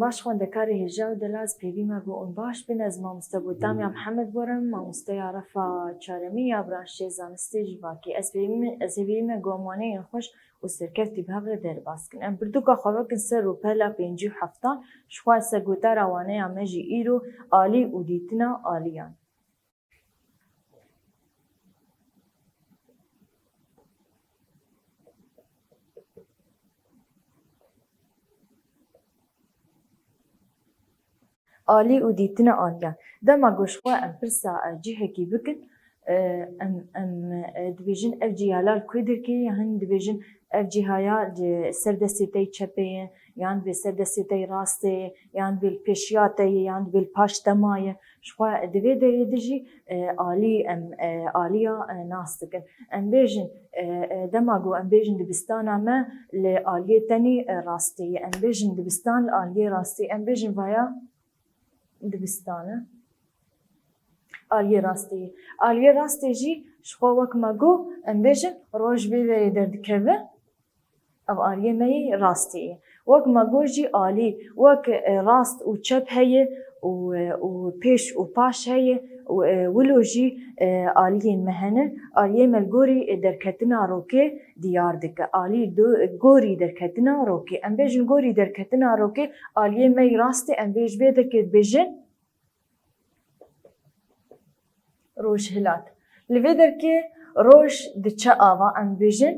باش خوندکاری هجا و دلاز پیوی ما بو اون باش بین از مامسته بودم یا محمد برم مامسته یا رفا چارمی یا برانشته زانسته جواکی از پیوی ما گوامانه خوش و سرکفتی به هفته در باسکن ام بردو که خواه کن سر رو پلا 57 شخواه سگوتا روانه یا مجی ایرو آلی و دیتنا آلیان آلی و دیتنا آلیان دما گوشخوا ام پرسا جیه کی بکن ام دبیجن اف جیالال کویدر کی هن دبیجن اف جیهایا سردستی چپه یان به سردستی راسته یان به پیشیاته یان به پاشتمای شخوا دوی دریدجی آلی ام آلیا ناستکن ام بیجن دماغو ام بیجن دبستان ما لآلیه تنی راسته ام بیجن دبستان آلیه راسته ام بیجن ویا دبستانه آلیه راستی جی شخوا وک مگو ام بیجن روش بیدری دردکوه او آلیه می راستی وک مگو جی آلی وک راست و چپ هیه و پیش و پاش هیه ولو جی آلیه مهنه آلیه ملگوری درکتنا روکه دیار دکه آلی گوری درکتنا روکه ام بیجن گوری درکتنا روکه آلیه می راستی ام بیج بیده که بیجن روش هلات لویدر که روش دچه آوا ام بیجن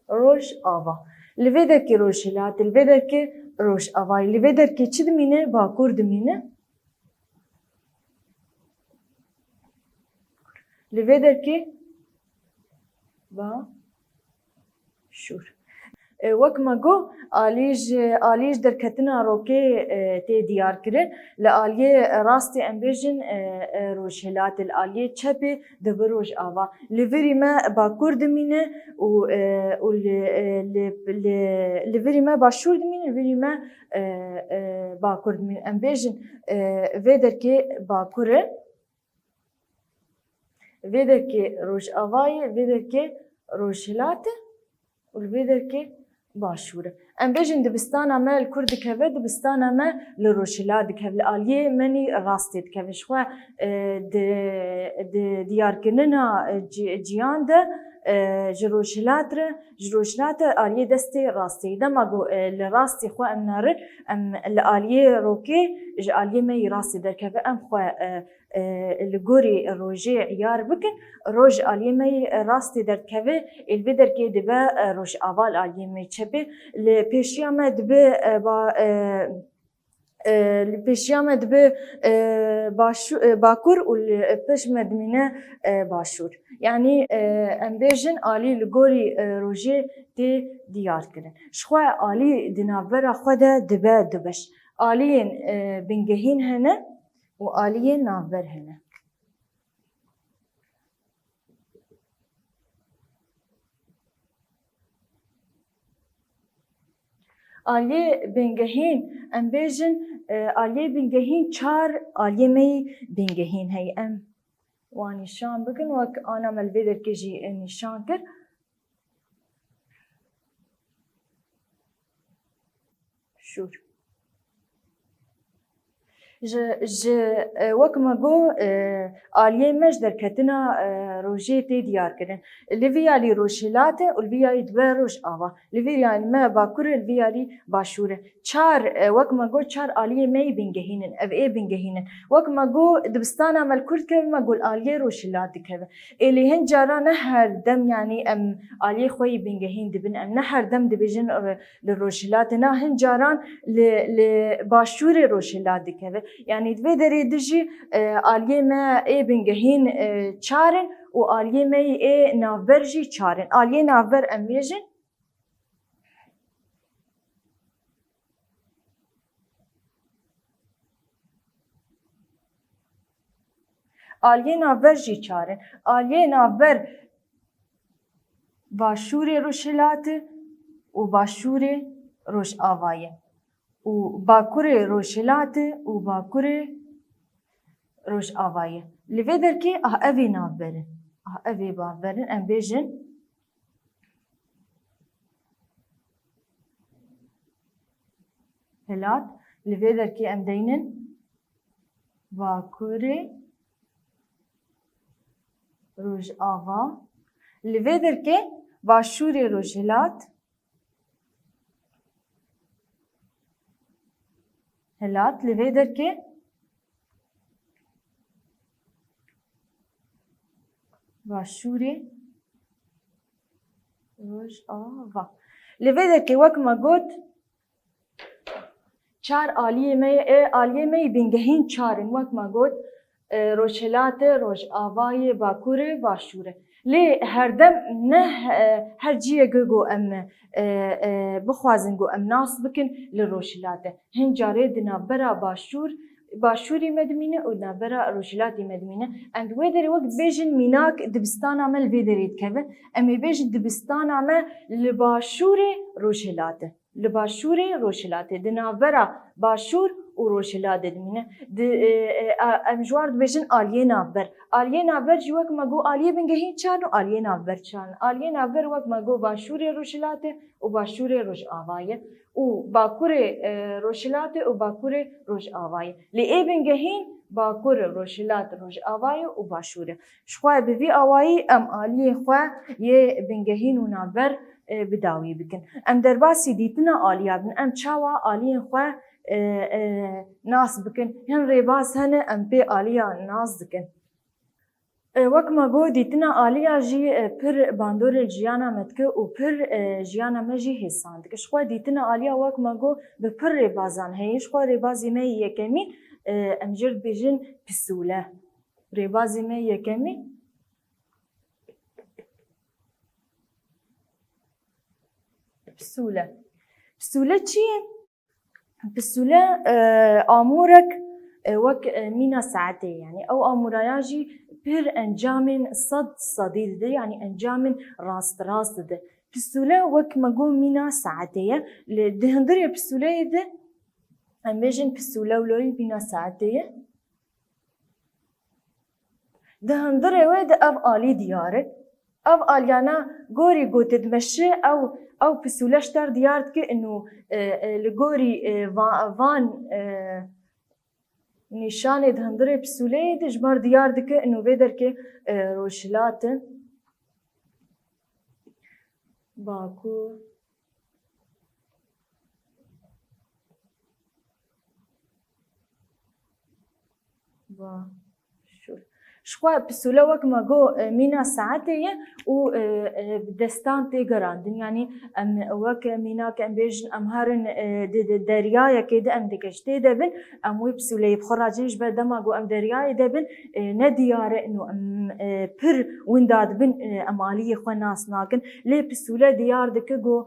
روش آوا لویدر که روش هلات لویدر که روش آوای لویدر که چی دمینه باکور دمینه لویدر که با شور وک مگو آلیج درکتنا روکه تی دیار کرن لآلیه راستی امبیجن روش هلات الآلیه چپی دبروش آوا لویری ما باکور دمینه و لویری ما باشور دمینه لویری ما باکور دمینه امبیجن ویدر که باکوره ویدر که روش آوای ویدر که روش هلات و ویدر که باشوره ام بیجن دبستانا ما الکرد کهوه دبستانا ما لروشلا دکهوه لآلیه منی راستی دکهوه شخوا دیار کننا جیان ده جروشلات آلیه دستی راستی دماغو لراستی خوا ام نارن ام لآلیه روکه آلیه می راستی درکهوه ام خوا لگوری روژه عیار بکن روژ آلیه می راستی درکهوه الویدر که دبه روژ آوال آلیه می چپه لپیشیامه دبه پیشیامه دبه باکور و پیش مدمینه باشور یعنی ام بیجن آلی لگوری روژه دی دیار کرن شخوا آلی دنابرا خود دبه دبش آلیین بنگهین هنه و آلیین نابر هنه آلیه بنگهین ام بیجن آلیه بنگهین چار آلیه می بنگهین هی ام وانی شان بکن وک آنا ملویدر که جی نشان کر شور وک مگو آلیه مش درکتنا روژه تی دیار کرن لویالی روشلاته و لویالی دبه روش آوا لویالی ما باکور لویالی باشوره چار وک مگو چار آلیه می بنگهینن او ای بنگهینن وک مگو دبستانا ملکورد که مگو آلیه روشلاته که ایلی هن جارا نه هر دم یعنی ام آلیه خوی بنگهین دبن ام نه هر دم دبیجن لروشلاته نه هن جاران لباشور روشلاته که یعنی دوی دری دجی آلیه ما ای بنگهین چارن و آلیه ما ای نافبر جی چارن آلیه نافبر امیجن آلیه نافبر جی چارن آلیه نافبر باشور روشلات و باشور روش آوایه و باکور روشلات و باکور روش آوایه لوی در که اوی نافبرن اوی بافبرن ام بیجن هلات لوی درکی ام دینن باکوری روژ آوا لوی درکی باشوری روژ هلات هلات لوی درکی باشوری روژ آوا لوی درکی وک ما گوت چار آلیه می بینگهین چارن وک ما گوت روشلات روش آوای باکوره باشوره لی هر دم نه هر جیه گو ام بخوازن گو ام ناس بکن لروشلاته هنجاره دنا برا باشوری مدمینه و دنا برا روشلاتی مدمینه ام ویدری وقت بیجن میناک دبستان عمل ویدرید که ام بیجن دبستان عمل لباشوره روشلاته لباشوری روشلاته دنابرا باشور و روشلاته دمینه امجوار بيجن آلیه نابر آلیه نابر جوک مگو آلیه بنگهی چان و آلیه نابر چان آلیه نابر وک مگو باشوری روشلاته و باشوری روش آوایه و باکوری روشلاته و باکوری روش آوایه لی ای بنگهین باکور روشلات روش آوایه و باشوره شخواه بوی آوایی ام آلیه خواه یه بنگهین و نابر بداوی بکن ام درباسی دیتنا آلیا بن ام چاوا آلیه خواه ناس بکن هن ریباز هنه ام پی آلیا ناس دکن وک ما گو دیتنا آلیا جی پر باندور جیانا متکه و پر جیانا مجی حسان دکه شخوا دیتنا آلیا وک ما گو به پر ریبازان هی شخوا ریبازی می یکمی ام جرد بیجن پسوله ریبازی می یکمی پسوله چیه؟ پسوله آمورك وك مينا ساعتي يعني أو آموراياجي بير أنجام صديد ده يعني أنجام راست ده پسوله وك مقو مينا ساعتي دهندريا پسوله ده أمبيجن پسوله ولوي مينا ساعتي دهندريا ويد أف آلي ديارك أف آليانا غوري قوتد مشي أو پسولش تر دیارد که انو لگوری وان نشان دهندره پسوله دجبار دیارد که انو بدر که روشلات باکو با شور شخوا پسوله وک ما گو مینا ساعتیه و دستان تیگراندن یعنی ام وک مینا که ام بیجن ام هرن دریای که ده ام دکشته دبن ام وی پسوله بخراجیش بعد ما گو ام دریای دبن ندیاره انو ام پر ونداد بن ام آلیه خو ناس ناکن لی پسوله دیار دکه گو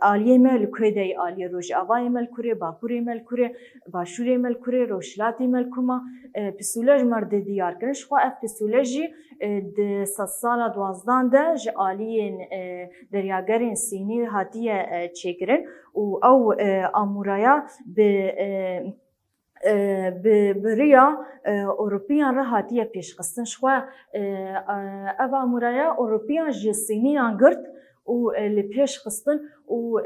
آلیه مل کوده آلیه روش آوای مل کوره باکوره مل کوره باشوره مل کوره روشلاتی مل کوما پسوله مرد دیار کن شخوا اف پسولجی د سال دوازدان ده جالیین دریاگرین سینی هاتیه چکرن و او آمورایا به ریا اروپیان را هاتیه پیش قستن شخوا اف آمورایا اروپیان جسینی انگرد و لپیش خستن و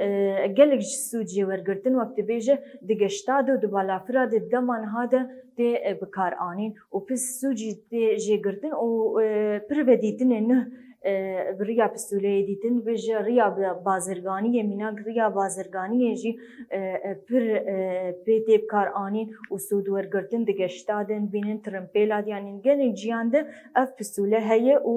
گلک سوجی ورگرتن وقت بیجه دگشتاد و دبالافرا دمان هاده ده بکار آنین و پس سوجی ده جگرتن و پرودیتن نه ریا پسوله دیتن بیجه ریا بازرگانی میناک ریا بازرگانی جی پر پیتی بکار آنین و سود ورگرتن دگشتادن بینن ترمپیلا دیانین گلک جیانده اف پسوله هیه و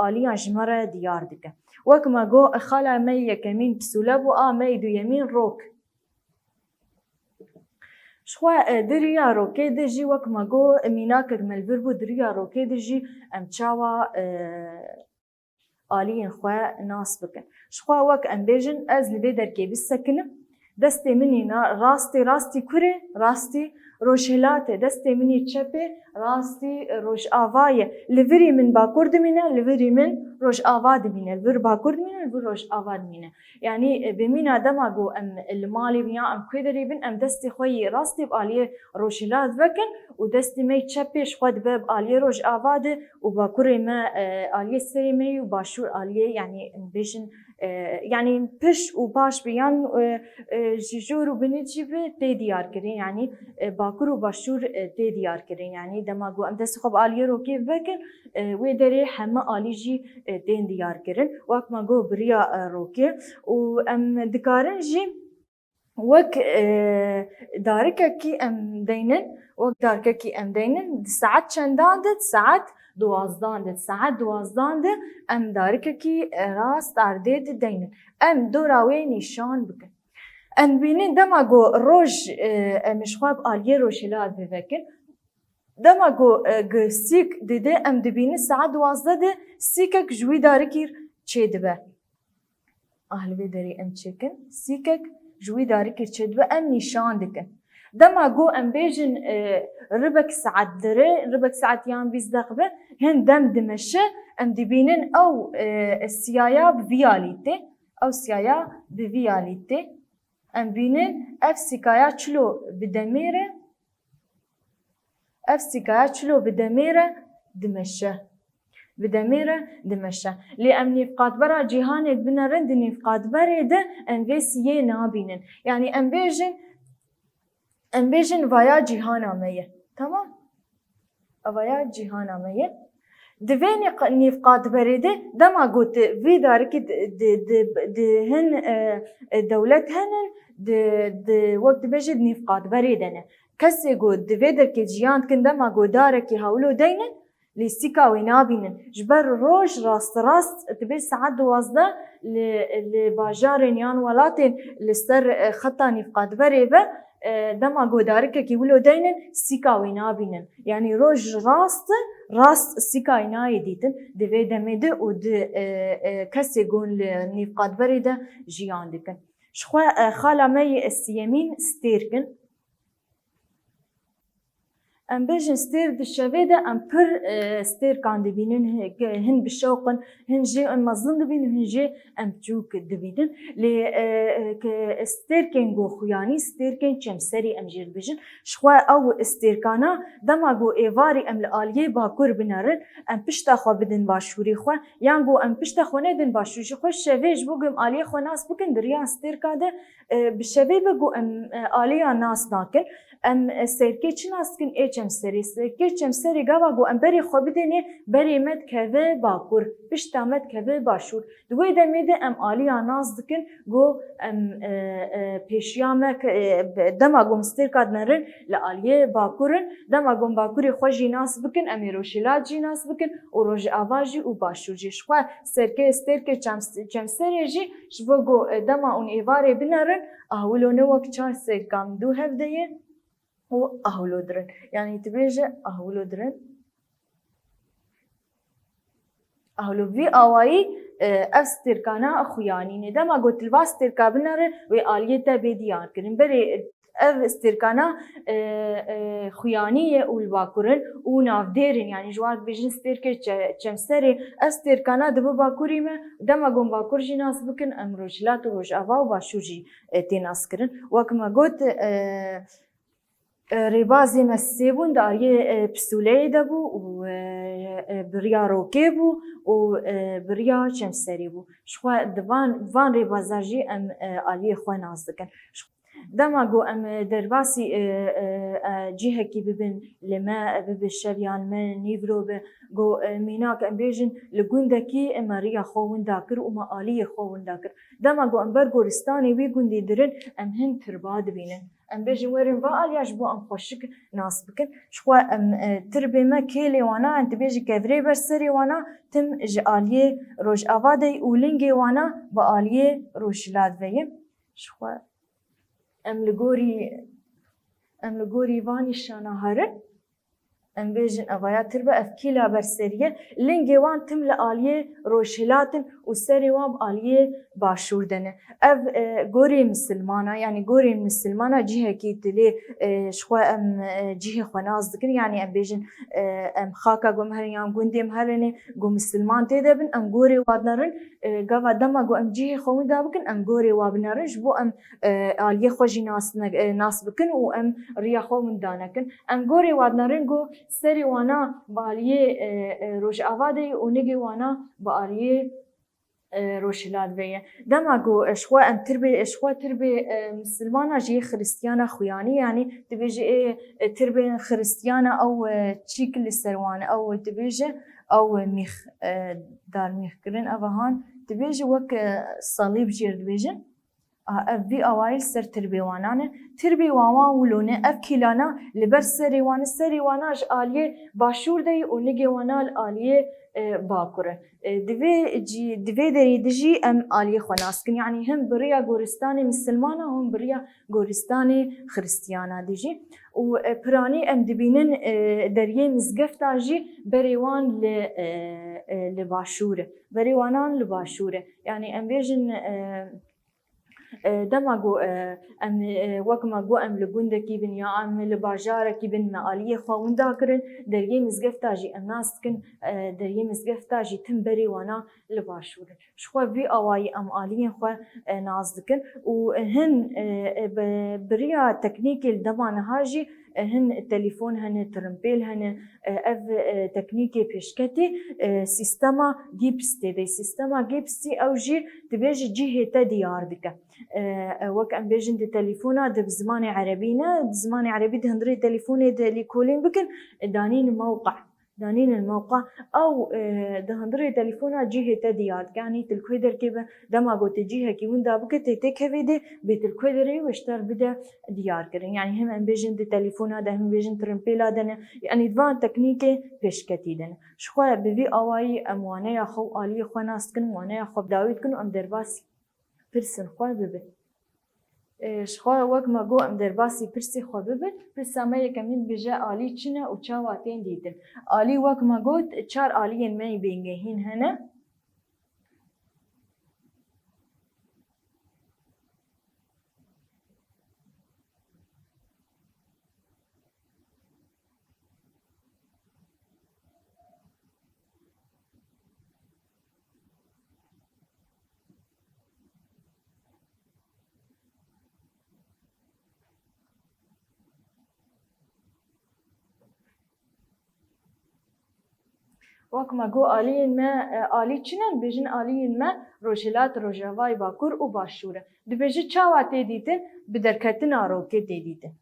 آلیان جمره دیار دکه وك ما جو خلا مي يكمين بسولاب مي دو يمين روك شخوا دريا روكي دجي وك ما جو ميناك ملبربو دريا روكي دجي ام تشاوا آلين خوا ناس بكن شخوا وك ام بيجن از لبي دركي بسكنم دستي مني راستي كوري راستي روشلاته دستي مني چپه راستي روش آوایه لوری من باکور دمینه لوری من روش آوا دمینه لور باکور دمینه لور روش آوا دمینه يعني بمين دما جو ام المالي بيا ام كيدري بن ام دستي خوي راستي باليه روشلات بكن ودستي مي چپش خود باب اليه روش آواده وباكور ما اليه سري مي وباشور اليه يعني بيشن يعني پش و باش بیان جور و بنیجی به تی دیار کرین یعنی باکور و باشور تی دیار کرین یعنی دما گو ام دست خوب آلیه رو که بکن و داره همه آلی جی تین دیار کرن وقت ما گو بریا رو که و ام دکارن جی وك دارككي ام دينن وك دارككي ام دينن ساعات چنداندت ساعات دوازداندت ساعات دوازداند ام دارككي راست ارديد دينن ام دوراوي نشان بكن ام بينين دماغو روج مشخواب آليه روشلات بفكر دماغو سيك دده ام دبيني ساعات دوازده ده سيكك جوي داركير چه دبه اهلوي داري ام چكن سيكك جوي داري كرشد بأم نشان دكن دما جو أم بيجن ربك ساعات دري ربك ساعات يام بيزدقبه هن دم دمشة أم دبينن أو السيايا بفياليتي أو سيايا بفياليتي أم بينن أف سيكايا چلو بدميرة أف سيكايا چلو بدميرة دمشة بدميرة دمشة لأم نفقات برا جهانك بنرند نفقات بريدة أنفسية نابينن يعني أم بيجن ويا جهانا مية تمام ويا جهانا مية دوين نفقات بريدة دما قلت في دارك هن دولت هنن وقت بيجد نفقات بريدنا كسي قلت دويدر كي جيان كندما قلت دارك هاولو دينن لسيكا وينابينن جبر روج راست تبي ساعات دوازده لباجارين يان ولاتين لستر خطا نفقات بريبه دما قدارك كي ولو دينن سيكا وينابينن يعني روج راست سيكا يناي ديتن دفي دمده ود كسي قون لنفقات بريده جيان دكن شخوا خالا مي السيمين ستيركن ام بيجن ستير دشويدا ام بر ستير كان دبينن هن بشوقن هن جي ام مظلم دبين هن جي ام جوك دبيدن ل ستير كان جو خياني ستير كان چمسري ام جير بيجن شخوا او ستير كانا دماغو ايواري ام لاليه باكور بنارن ام پشتا خو بدن باشوري خو يانغو ام پشتا خو ندن باشوري خو شويج بوغم اليه خو ناس بكن دريان ستير كاده بشوي بگو ام اليه ناس ناكن ام سيركي چناس كن اچم سري سيركي چم سري گاوا گو ام بري خو بدني بري مد كوي باكور پشتا مد كوي باشور دوي دميده ام اليه ناس دكن گو ام پیشيامك دما گو مستر كاد نرن لاليه باكورن دما گو باكوري خو جي ناس بكن ام روشيلات جي ناس بكن او روج اواجي او باشور جي شخوا سيركي ستيركي چم سري جي شبو گو دما اون ايواري بنرن اولو نوك چار سيركام دو هفديه و أهولو درن يعني تبيجي أهولو درن أهولو في أواي أستركانا أخواني ندما قلت الباس تركا بنار وآلية بديان كرن بري استركانا خوانية والباكورن ونافديرن يعني جوات بيجن استركي چمسري استركانا دبو باكوري ما دما قوم باكور جي ناس بكن أمروجلات وروج أفا وباشوجي تناس كرن وكما قلت ربازي مسيبون داريه بسولي دبو وبريا روكيبو وبريا چمسري بو شخوا دفان ربازاجي ام آليه خوا نازدكن دما گو ام درباسي جهكي ببن لما بب الشبيان من نيفرو گو ميناك ام بيجن لگوندكي ماريا خوون داكر وما آليه خوون داكر دما گو ام برگورستاني وي گوندي درن ام هن ترباد بينن ام بيجن ورن فالياش بو ام خوشك ناس بكن شخوا ام تربي ما كيلي وانا انت بيجي كفري برسري وانا تم جاليه روج افادي ولينجي وانا باليه روشلاد ويم شخوا ام لگوری وانی شانا هرن ام بیجن اوایا تربه افکیلا برسریه لنگی وان تم لآلیه روشلاتن و سری وان آلیه باشوردنه اف گوری مسلمانا يعني گوری مسلمانا جهه کی تلی شخوا ام جهه خناز دکن يعني ام بیجن ام خاکا گم هرن یا گوندیم هرنه گو مسلمان تیده بن ام گوری وادنرن گاوا دما گو ام جهه خون دا بکن ام گوری وابنرن جبو ام آلیه خوشی ناس بکن و ام ریا خو من دانکن ام گوری وادنرن گو سری وانا باليه روش آواده و نگی وانا باليه روشلات ويا دماغو اشخوا ام تربي مسلمانة جي خريستيانة خوياني يعني تبيجي تربي خريستيانة او تشيك السروانة او تبيجي او ميخ دار ميخ كرين افهان تبيجي وك صليب جير دبيجن في أوائل سر تربي وانانه تربي وان ولونه أف كيلانا لبر سري واناج آلية باشور دي ونجي وانال آلية باكره دوی دری دجی ام آلیه خناسکن یعنی هم بریا گورستان مسلمانه هم بریا گورستان خریستیانه دجی و پرانی ام دبینن دریه مزگفتا جی بریوان لباشوره بریوانان لباشوره یعنی ام بیجن دماغو ام وكما ام لجوندا كيبن يا ام لباجارة كيبن مالية خاون داكرن دريه مزقفتاجي الناس كن دريه مزقفتاجي تنبري وانا لباشور شخوا في اواي ام آلية خوا نازدكن وهن بريا تكنيك الدمان هاجي هن التليفون هن ترمبيل هن اف تكنيكي بيشكتي سيستما جيبستي دي سيستما جيبستي او جي تبيجي جي هتا ديار دكا وك ام بيجن دي تليفونا دي بزمان عربينا بزمان عربي دي هندري تليفوني دي ليكولين بكن دانين الموقع او ده هندري تليفونا جي هتا ديار يعني تلكويدر كيبا دما قلت جيها كي وندا بكت تيك هفيدي بيت الكويدري واشتر بدا ديار كرين يعني هم ام بيجن دي تليفونا ده هم بيجن ترمبيلا دنا يعني دوان تكنيكي بيشكتي دنا شخوا بفي اواي اموانه خو الي خو ناس كن وانه خو داويد كن ام درباس برسن خوا ببه شخوا وقت ما جو ام درباسي برسي خوا ببه برسا ما يكمل بجا آلي چنه و چاواتين ديدن آلي وقت ما جو چار آليين ما يبينجهين هنا وكما جو آليين ما آلي چنن بيجن آليين ما روجلات روجاواي باكور و باشوره دبيجي چاواتي ديدن بدركتن آروكي ديدن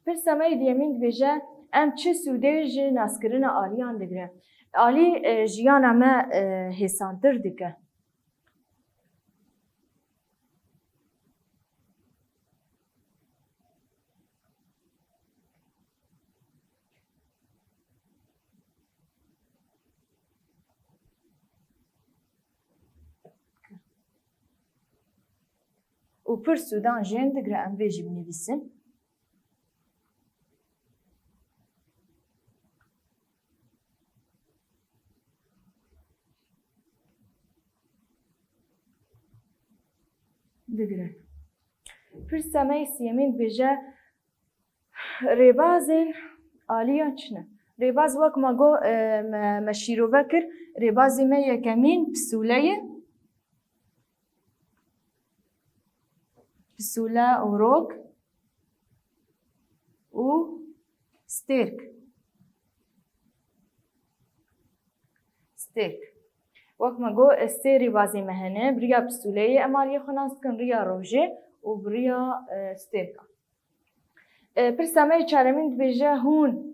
پر سمای دیمین بجا ام چه سوده جه ناسکرین آلیان دگره آلی جیانا ما حسانتر دکه و پر سودان جن دگره ام بیجی بنویسن دگره پر سمای سیمین بجا ریبازن آلیان چنه ریباز وک ما گو مشیرو بکر ریبازی ما یکمین پسوله اوروک و ستيرك وقت ما جو استيري بازي مهنة بريا بسولية أمالية خناس كن ريا روجي وبريا ستيركا برسامي چارمين بيجا هون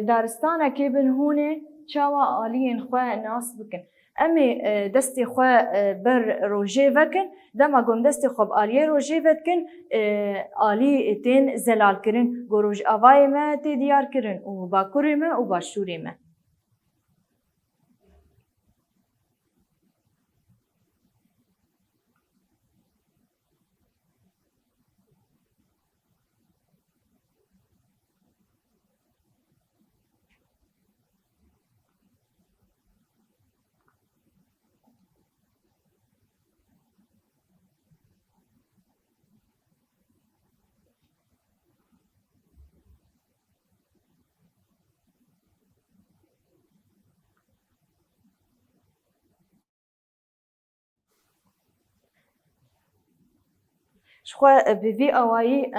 لدارستانا كيبن هوني چاوا آليين خواه ناس بكن أمي دستي خواه بر روجي وكن دما قوم دستي خواب آلية روجي وكن آلي تين زلال كرن گروج آواي ما تي ديار كرن و باكوري ما و باشوري ما شخوا بوی آوایی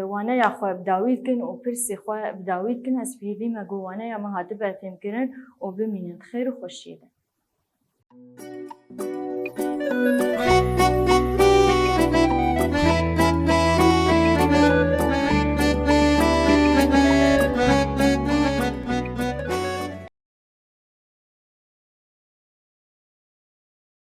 وانه یا خوا بداوید کن و پرسی خوا بداوید کن از پیوی مگو وانه یا ما هاته برفهم کرن و بمینن خیر و خوشیده